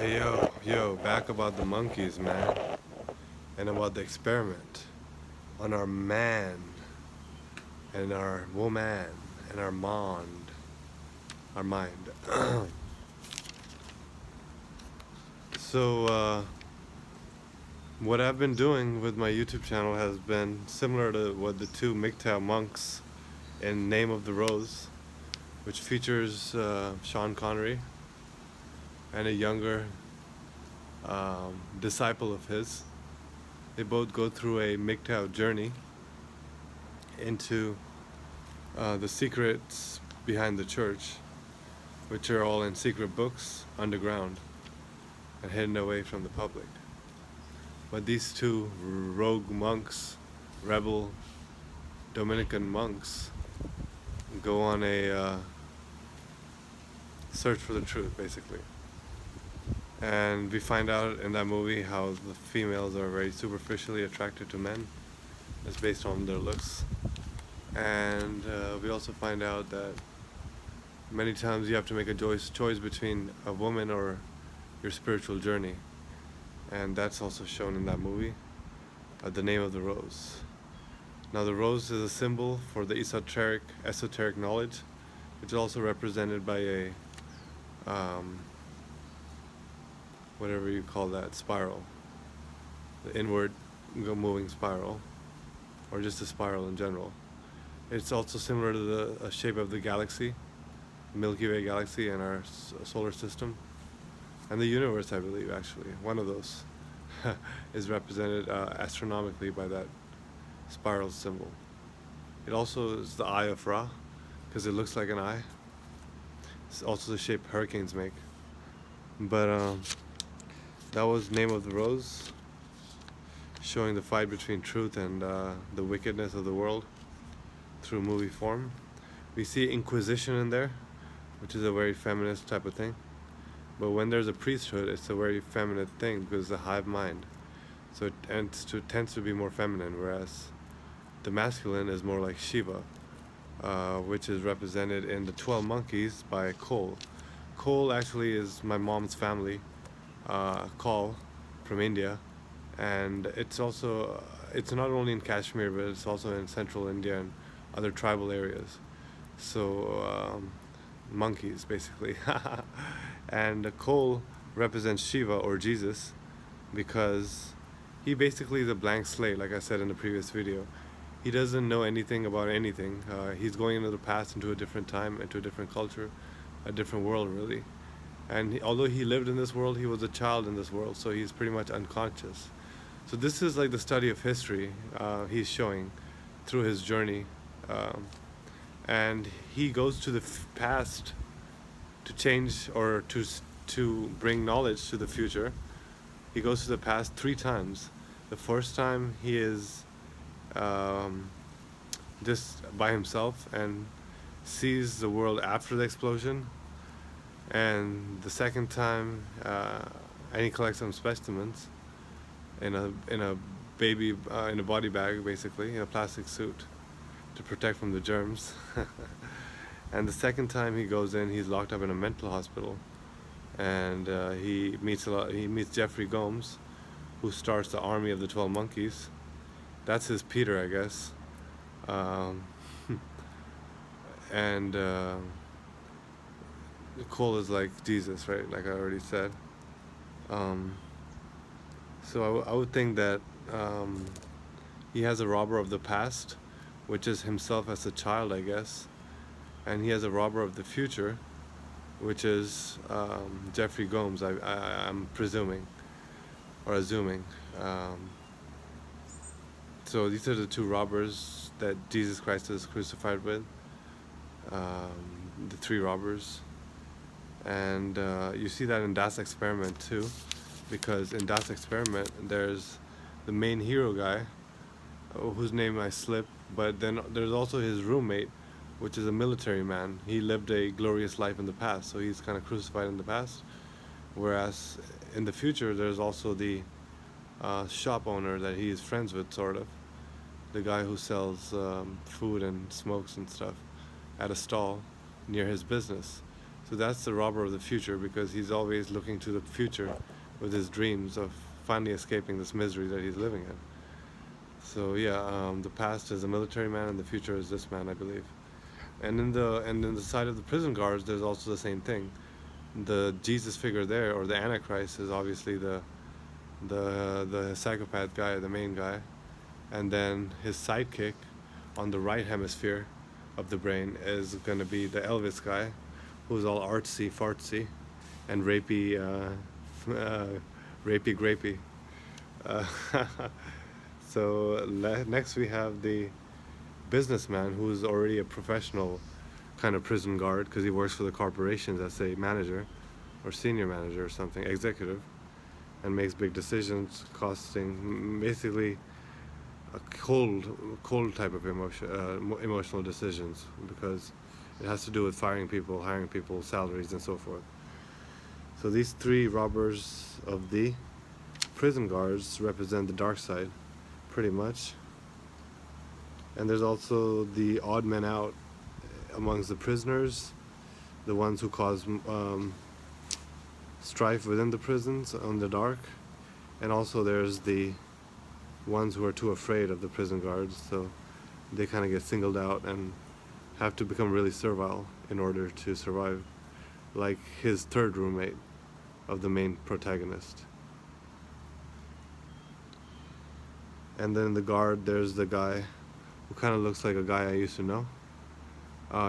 Hey yo, back about the monkeys, man, and about the experiment on our man, and our woman, and our mind. So, what I've been doing with my YouTube channel has been similar to what the two MGTOW monks in Name of the Rose, which features Sean Connery and a younger disciple of his. They both go through a MGTOW journey into the secrets behind the church, which are all in secret books underground and hidden away from the public. But these two rogue monks, rebel Dominican monks, go on a search for the truth, basically. And we find out in that movie how the females are very superficially attracted to men. It's based on their looks. And we also find out that many times you have to make a choice between a woman or your spiritual journey. And that's also shown in that movie, The Name of the Rose. Now the rose is a symbol for the esoteric knowledge, which is also represented by a whatever you call that, spiral, the inward moving spiral, or just a spiral in general. It's also similar to the shape of the galaxy, Milky Way galaxy, and our solar system, and the universe, I believe, actually. One of those is represented astronomically by that spiral symbol. It also is the eye of Ra, because it looks like an eye. It's also the shape hurricanes make. But that was Name of the Rose, showing the fight between truth and the wickedness of the world through movie form. We see Inquisition in there, which is a very feminist type of thing. But when there's a priesthood, it's a very feminine thing because it's a hive mind. So it tends to be more feminine, whereas the masculine is more like Shiva, which is represented in the 12 Monkeys by Cole. Cole actually is my mom's family, Call from India, and it's also it's not only in Kashmir, but it's also in central India and other tribal areas. So monkeys basically. And Cole represents Shiva or Jesus, because he basically is a blank slate, like I said in the previous video. He doesn't know anything about anything. He's going into the past, into a different time, into a different culture, a different world really. And although he lived in this world, he was a child in this world, so he's pretty much unconscious. So this is like the study of history he's showing through his journey. And he goes to the past to change or to bring knowledge to the future. He goes to the past 3 times. The first time he is just by himself and sees the world after the explosion. And the second time, and he collects some specimens in a body bag, basically, in a plastic suit to protect from the germs. And the second time he goes in, he's locked up in a mental hospital, and he meets Jeffrey Gomes, who starts the army of the 12 Monkeys. That's his Peter, I guess. And Cole is like Jesus, right? Like I already said. So I would think that he has a robber of the past, which is himself as a child, I guess. And he has a robber of the future, which is Jeffrey Gomes, I'm presuming, or assuming. So these are the 2 robbers that Jesus Christ is crucified with, the 3 robbers. And you see that in Das Experiment too, because in Das Experiment there's the main hero guy, whose name I slipped, but then there's also his roommate, which is a military man. He lived a glorious life in the past, so he's kind of crucified in the past. Whereas in the future there's also the shop owner that he is friends with, sort of. The guy who sells food and smokes and stuff at a stall near his business. So that's the robber of the future, because he's always looking to the future with his dreams of finally escaping this misery that he's living in. So yeah, the past is a military man, and the future is this man, I believe. And in the side of the prison guards, there's also the same thing. The Jesus figure there, or the Antichrist, is obviously the psychopath guy, the main guy, and then his sidekick on the right hemisphere of the brain is gonna be the Elvis guy, who's all artsy fartsy and rapey, rapey grapey. Uh, so next we have the businessman, who's already a professional kind of prison guard because he works for the corporations as a manager or senior manager or something, executive, and makes big decisions costing basically a cold type of emotional decisions, because it has to do with firing people, hiring people, salaries, and so forth. So these three robbers of the prison guards represent the dark side, pretty much. And there's also the odd men out amongst the prisoners, the ones who cause strife within the prisons on the dark. And also there's the ones who are too afraid of the prison guards, so they kind of get singled out and have to become really servile in order to survive, like his third roommate of the main protagonist. And then the guard, there's the guy who kind of looks like a guy I used to know.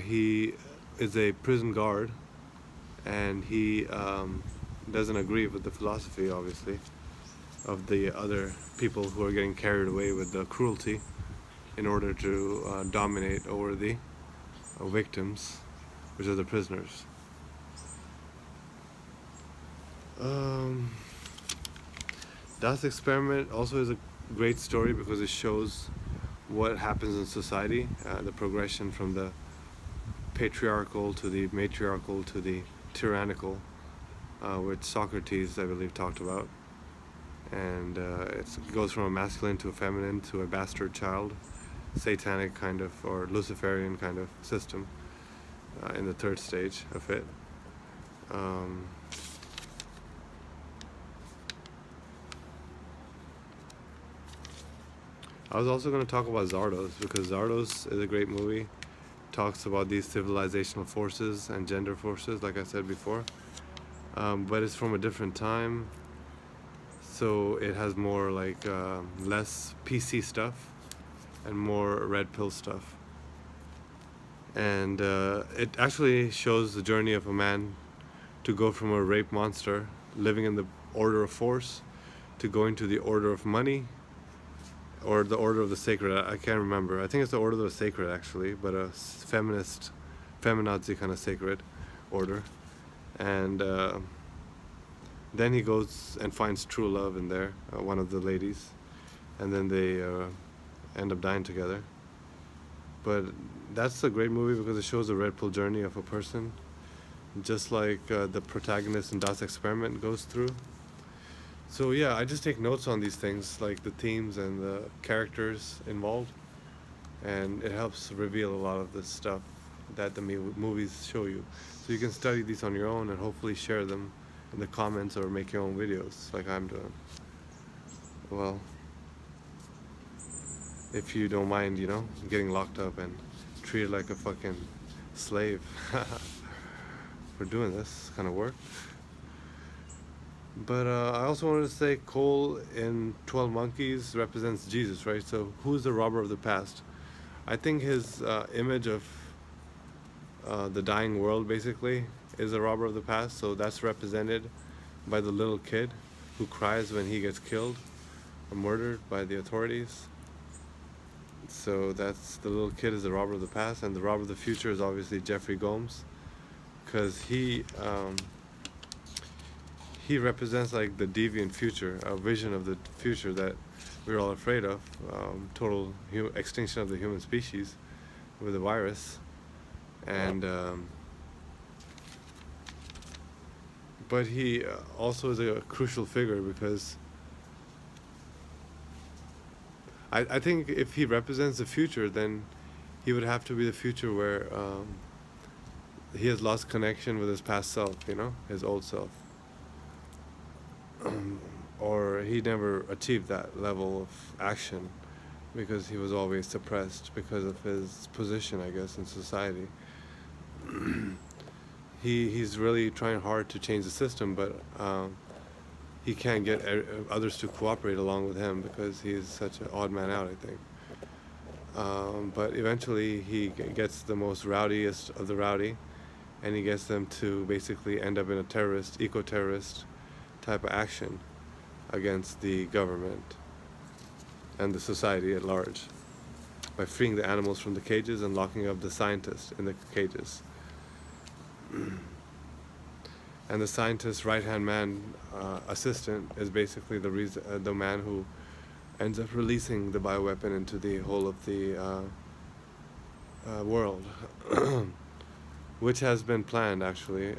He is a prison guard, and he doesn't agree with the philosophy, obviously, of the other people who are getting carried away with the cruelty in order to dominate over the victims, which are the prisoners. Das Experiment also is a great story because it shows what happens in society, the progression from the patriarchal to the matriarchal to the tyrannical, which Socrates, I believe, talked about. And it goes from a masculine to a feminine to a bastard child, satanic kind of, or Luciferian kind of system in the third stage of it. I was also going to talk about Zardos, because Zardos is a great movie. Talks about these civilizational forces and gender forces, like I said before. But it's from a different time, so it has more like less PC stuff and more red pill stuff. And it actually shows the journey of a man to go from a rape monster living in the order of force to going to the order of money, or the order of the sacred. I can't remember. I think it's the order of the sacred, actually, but a feminazi kind of sacred order. And then he goes and finds true love in there, one of the ladies, and then they end up dying together. But that's a great movie because it shows the red pill journey of a person, just like the protagonist in Das Experiment goes through. So yeah, I just take notes on these things, like the themes and the characters involved, and it helps reveal a lot of the stuff that the movies show you. So you can study these on your own and hopefully share them in the comments or make your own videos like I'm doing. Well, if you don't mind, getting locked up and treated like a fucking slave for doing this kind of work. But I also wanted to say Cole in 12 Monkeys represents Jesus, right? So who's the robber of the past? I think his image of the dying world, basically, is a robber of the past. So that's represented by the little kid who cries when he gets killed or murdered by the authorities. So that's the little kid is the robber of the past, and the robber of the future is obviously Jeffrey Gomes, because he represents like the deviant future, a vision of the future that we're all afraid of, total extinction of the human species with a virus. And but he also is a crucial figure, because I think if he represents the future, then he would have to be the future where he has lost connection with his past self, his old self. Or he never achieved that level of action because he was always suppressed because of his position, I guess, in society. He's really trying hard to change the system, but he can't get others to cooperate along with him because he's such an odd man out, I think. But eventually he gets the most rowdiest of the rowdy, and he gets them to basically end up in a eco-terrorist type of action against the government and the society at large by freeing the animals from the cages and locking up the scientists in the cages. And the scientist's right-hand man, assistant, is basically the man who ends up releasing the bioweapon into the whole of the world, which has been planned, actually.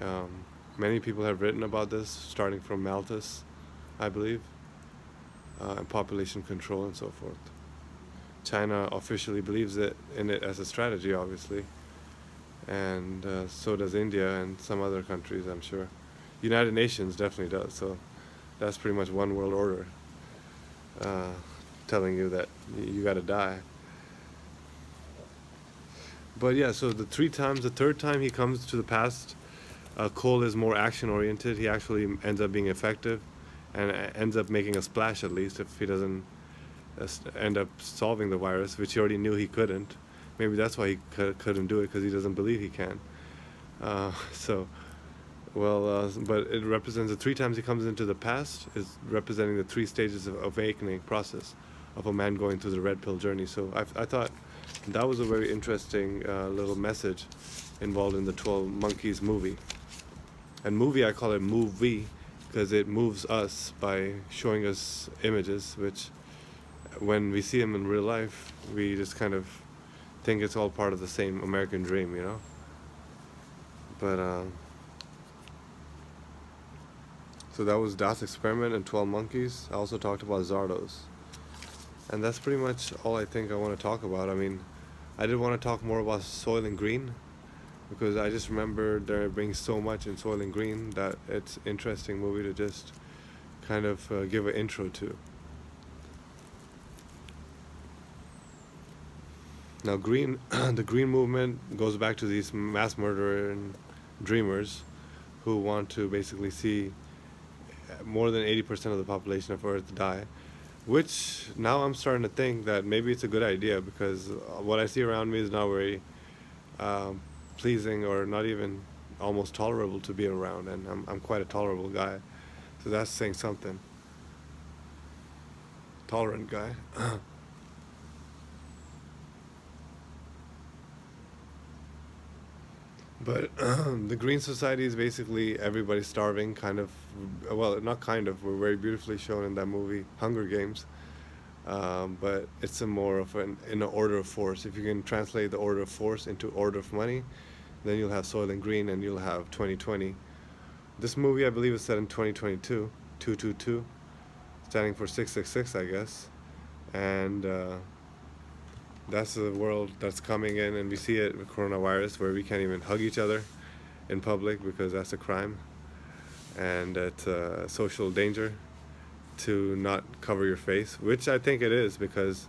Many people have written about this, starting from Malthus, I believe, and population control and so forth. China officially believes in it as a strategy, obviously, and so does India and some other countries, I'm sure. United Nations definitely does, so that's pretty much one world order, telling you that you gotta die. But yeah, so the third time he comes to the past, Cole is more action-oriented. He actually ends up being effective and ends up making a splash, at least, if he doesn't end up solving the virus, which he already knew he couldn't. Maybe that's why he couldn't do it, because he doesn't believe he can. But it represents the 3 times he comes into the past is representing the 3 stages of awakening process of a man going through the red pill journey. So I thought that was a very interesting little message involved in the 12 Monkeys movie. And movie, I call it movie because it moves us by showing us images, which when we see them in real life, we just kind of think it's all part of the same American dream, But so that was Das Experiment and 12 Monkeys. I also talked about Zardos. And that's pretty much all I think I want to talk about. I mean, I did want to talk more about Soylent Green, because I just remember there being so much in Soylent Green that it's an interesting movie to just kind of give an intro to. Now, the Green movement goes back to these mass murderer and dreamers who want to basically see more than 80% of the population of Earth die, which now I'm starting to think that maybe it's a good idea, because what I see around me is not very pleasing, or not even almost tolerable to be around, and I'm quite a tolerable guy, so that's saying something. Tolerant guy. But the Green Society is basically everybody starving, kind of. Well, not kind of. We're very beautifully shown in that movie, Hunger Games. But it's more of in an order of force. If you can translate the order of force into order of money, then you'll have Soylent Green and you'll have 2020. This movie, I believe, is set in 2022, 222, standing for 666, I guess. And that's the world that's coming in, and we see it with coronavirus, where we can't even hug each other in public because that's a crime, and it's a social danger to not cover your face, which I think it is, because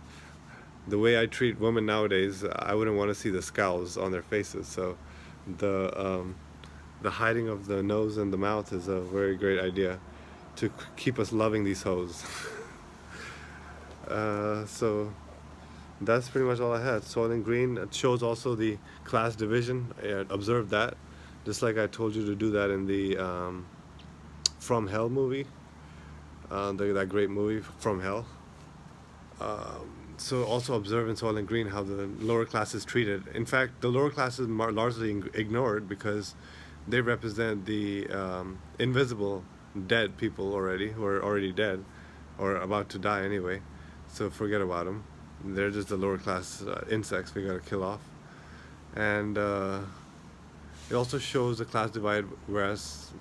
the way I treat women nowadays, I wouldn't want to see the scowls on their faces. So the hiding of the nose and the mouth is a very great idea to keep us loving these hoes. So that's pretty much all I had. Soylent Green, it shows also the class division. I observed that, just like I told you to do that in the From Hell movie, that great movie From Hell. So also observe in Soylent Green how the lower class is treated. In fact, the lower class is largely ignored, because they represent the invisible dead people already, who are already dead or about to die anyway. So forget about them. They're just the lower class insects we gotta kill off. And it also shows the class divide, whereas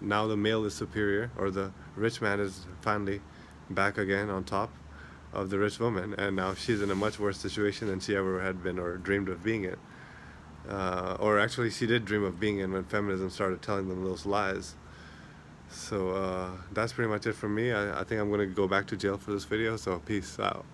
now the male is superior, or the rich man is finally back again on top of the rich woman, and now she's in a much worse situation than she ever had been or dreamed of being in. Or actually, she did dream of being in when feminism started telling them those lies. So that's pretty much it for me. I think I'm going to go back to jail for this video, so peace out.